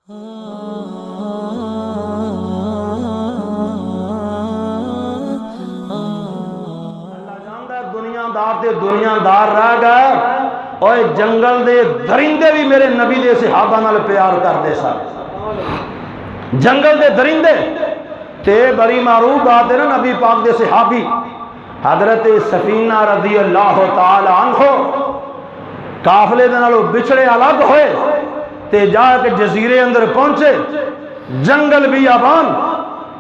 دنیا دار رہ گئے اور جنگل دے درندے بھی میرے نبی دے صحابہ نال پیار کرتے سن. جنگل دے درندے تے بڑی معروف بات ہے نا. نبی پاک دے صحابی حضرت سفینہ رضی اللہ تعالی عنہ قافلے دے نالوں بچھڑے الگ ہوئے تے جا کے جزیرے اندر پہنچے. جنگل بیابان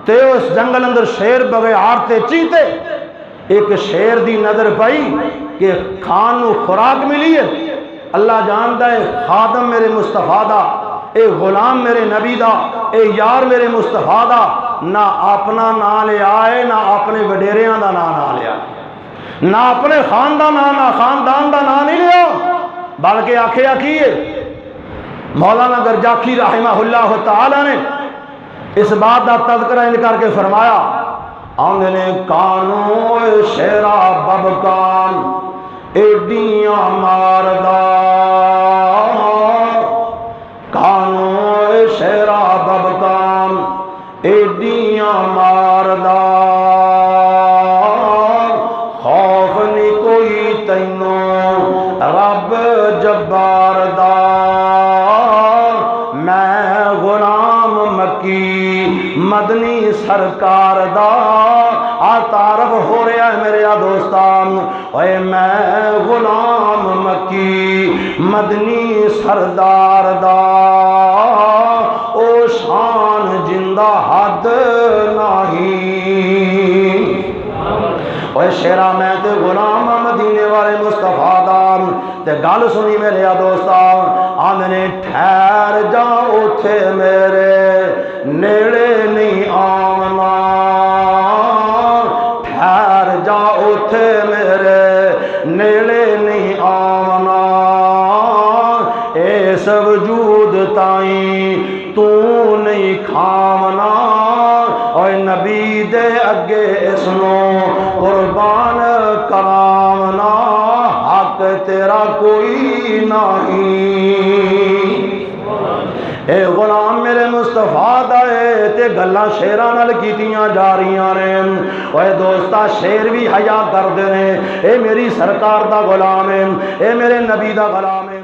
تے اس جنگل اندر شیر بغیار تے چیتے. ایک شیر دی نظر پائی کہ کھان نو خوراک ملی ہے. اللہ جانتا ہے خادم میرے مصطفیٰ دا, اے غلام میرے نبی دا, اے یار میرے مصطفیٰ دا نہ اپنا نام لے آئے نہ اپنے وڈیریاں دا نام لے آئے, نہ اپنے خاندان نہ خاندان دا نام نہیں لیا, بلکہ آکھے آکھیے. مولانا گرجاکھی رحمہ اللہ تعالی نے اس بات کا تذکرہ ان کر کے فرمایا, آنگنے کانوں شیرا ببکان ایڈیاں ماردہ, کانوں شیرا ببکان ایڈیاں ماردہ, خوف نہیں کوئی تینوں رب جبار دا, میں غلام مکی مدنی سرکار دا. تعارف ہو رہا ہے میرے دوستان, اے میں غلام مکی مدنی سردار دا, او شان جندہ حد نہیں. اے شیرا میں تے غلام مدینے والے مصطفیٰ دان تے گل سنی میرے دوستان. آندنے ٹھہر جا اوتھے میرے نیڑے نہیں آونا, ٹھہر جا اوتھے میرے نیڑے نہیں آونا, اس وجود تائیں تو نہیں کھاونا. اور نبی دے اگے اس نو قربان کراونا, حق تیرا کوئی نہیں. اے غلام میرے مصطفیٰ دا تے گلاں شیراں نال کیتیاں جا رہیاں نے. اوے دوستا شیر بھی حیا کردے نے, اے میری سرکار دا غلام ہے, اے میرے نبی دا غلام ہے.